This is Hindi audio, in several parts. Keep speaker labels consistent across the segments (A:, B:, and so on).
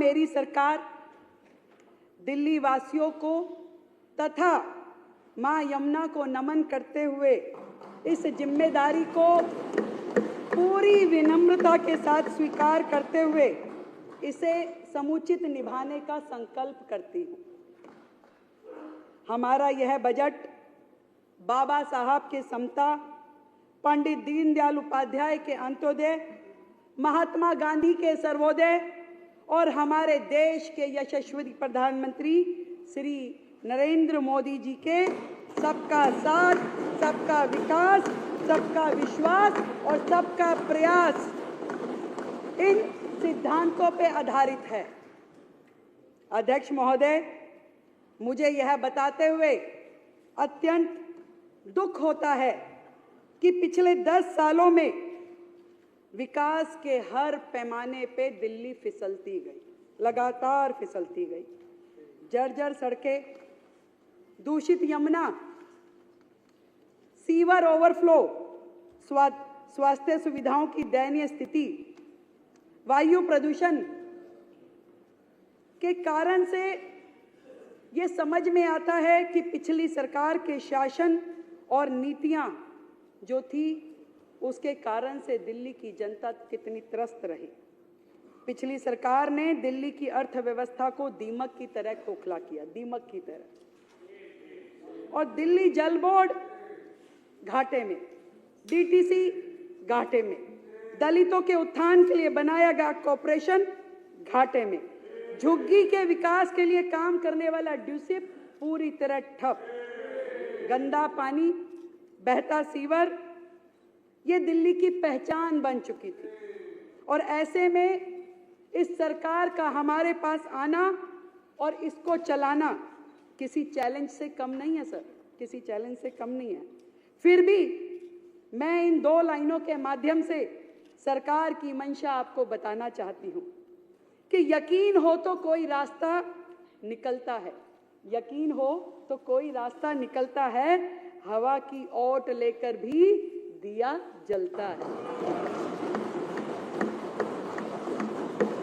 A: मेरी सरकार दिल्ली वासियों को तथा मां यमुना को नमन करते हुए इस जिम्मेदारी को पूरी विनम्रता के साथ स्वीकार करते हुए इसे समुचित निभाने का संकल्प करती हूं। हमारा यह बजट बाबा साहब के समता, पंडित दीनदयाल उपाध्याय के अंत्योदय, महात्मा गांधी के सर्वोदय और हमारे देश के यशस्वी प्रधानमंत्री श्री नरेंद्र मोदी जी के सबका साथ, सबका विकास, सबका विश्वास और सबका प्रयास, इन सिद्धांतों पे आधारित है। अध्यक्ष महोदय, मुझे यह बताते हुए अत्यंत दुख होता है कि पिछले 10 सालों में विकास के हर पैमाने पे दिल्ली फिसलती गई, लगातार फिसलती गई। जर्जर सड़कें, दूषित यमुना, सीवर ओवरफ्लो, स्वास्थ्य सुविधाओं की दयनीय स्थिति, वायु प्रदूषण के कारण से ये समझ में आता है कि पिछली सरकार के शासन और नीतियां जो थी उसके कारण से दिल्ली की जनता कितनी त्रस्त रही। पिछली सरकार ने दिल्ली की अर्थव्यवस्था को दीमक की तरह खोखला किया, दीमक की तरह। और दिल्ली जल बोर्ड घाटे में, डीटीसी घाटे में, दलितों के उत्थान के लिए बनाया गया कॉर्पोरेशन घाटे में, झुग्गी के विकास के लिए काम करने वाला ड्यूसिप पूरी तरह ठप, गंदा पानी, बहता सीवर, ये दिल्ली की पहचान बन चुकी थी। और ऐसे में इस सरकार का हमारे पास आना और इसको चलाना किसी चैलेंज से कम नहीं है सर, किसी चैलेंज से कम नहीं है। फिर भी मैं इन 2 लाइनों के माध्यम से सरकार की मंशा आपको बताना चाहती हूं कि यकीन हो तो कोई रास्ता निकलता है, यकीन हो तो कोई रास्ता निकलता है, हवा की ओट लेकर भी दिया जलता है।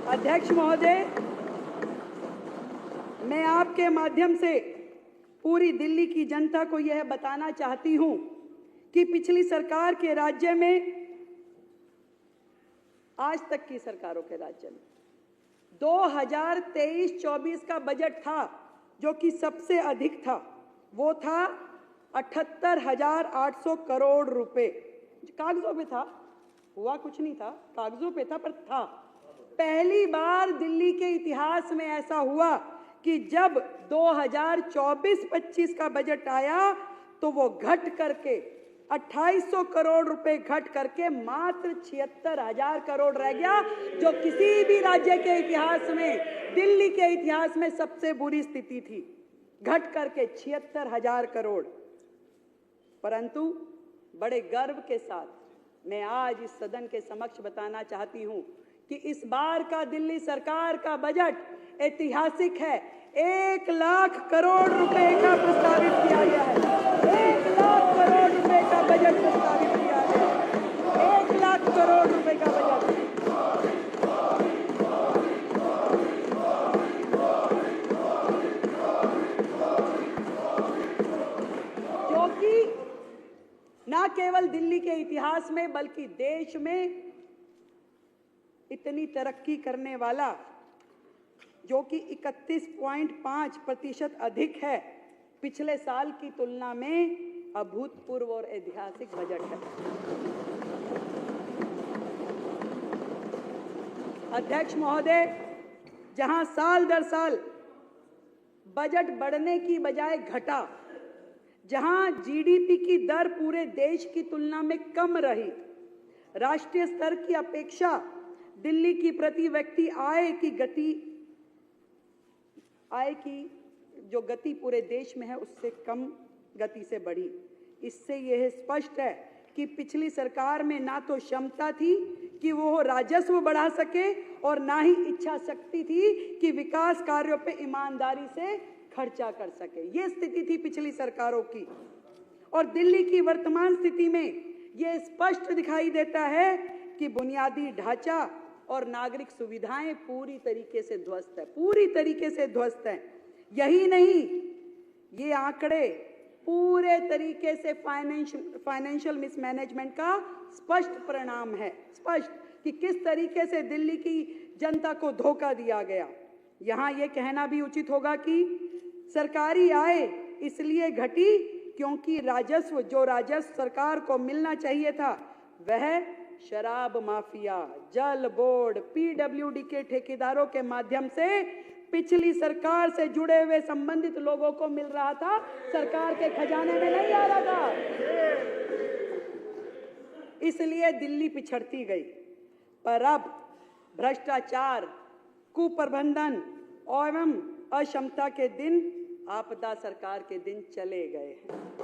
A: अध्यक्ष महोदय, मैं आपके माध्यम से पूरी दिल्ली की जनता को यह बताना चाहती हूं कि पिछली सरकार के राज्य में, आज तक की सरकारों के राज्य में 2023-24 का बजट था जो कि सबसे अधिक था, वो था 78,800 करोड़ रुपए। कागजों पे था, हुआ कुछ नहीं था, कागजों पे था पर था। पहली बार दिल्ली के इतिहास में ऐसा हुआ कि जब 2024-25 का बजट आया तो वो घट करके 2800 करोड़ रुपए घट करके मात्र 76,000 करोड़ रह गया, जो किसी भी राज्य के इतिहास में, दिल्ली के इतिहास में सबसे बुरी स्थिति थी, घट करके 76,000 करोड़। परंतु बड़े गर्व के साथ मैं आज इस सदन के समक्ष बताना चाहती हूं कि इस बार का दिल्ली सरकार का बजट ऐतिहासिक है। 1 लाख करोड़ रुपए का प्रस्तावित किया गया है, 1 लाख करोड़ रुपए का बजट प्रस्तावित किया गया है, 1 लाख करोड़ रुपए का बजट। जो कि ना केवल दिल्ली के इतिहास में बल्कि देश में इतनी तरक्की करने वाला, जो कि 31.5% अधिक है, पिछले साल की तुलना में अभूतपूर्व और ऐतिहासिक बजट है। अध्यक्ष महोदय, जहां साल दर साल बजट बढ़ने की बजाय घटा, जहां जीडीपी की दर पूरे देश की तुलना में कम रही, राष्ट्रीय स्तर की अपेक्षा दिल्ली की प्रति व्यक्ति आय की जो गति पूरे देश में है उससे कम गति से बढ़ी। इससे यह स्पष्ट है कि पिछली सरकार में ना तो क्षमता थी कि वो राजस्व बढ़ा सके और ना ही इच्छा शक्ति थी कि विकास कार्यों पे ईमानदारी से खर्चा कर सके। ये स्थिति थी पिछली सरकारों की। और दिल्ली की वर्तमान स्थिति में यह स्पष्ट दिखाई देता है कि बुनियादी ढांचा, और नागरिक सुविधाएं पूरी तरीके से ध्वस्त है, पूरी तरीके से ध्वस्त है। यही नहीं, ये आंकड़े पूरे तरीके से फाइनेंशियल मिसमैनेजमेंट का स्पष्ट परिणाम है, स्पष्ट कि किस तरीके से दिल्ली की जनता को धोखा दिया गया। यहां यह कहना भी उचित होगा कि सरकारी आय इसलिए घटी क्योंकि जो राजस्व सरकार को मिलना चाहिए था वह शराब माफिया, जल बोर्ड, पीडब्ल्यूडी के ठेकेदारों के माध्यम से पिछली सरकार से जुड़े हुए संबंधित लोगों को मिल रहा था, सरकार के खजाने में नहीं आ रहा था। इसलिए दिल्ली पिछड़ती गई। पर अब भ्रष्टाचार, कुप्रबंधन एवं अक्षमता के दिन, आपदा सरकार के दिन चले गए हैं।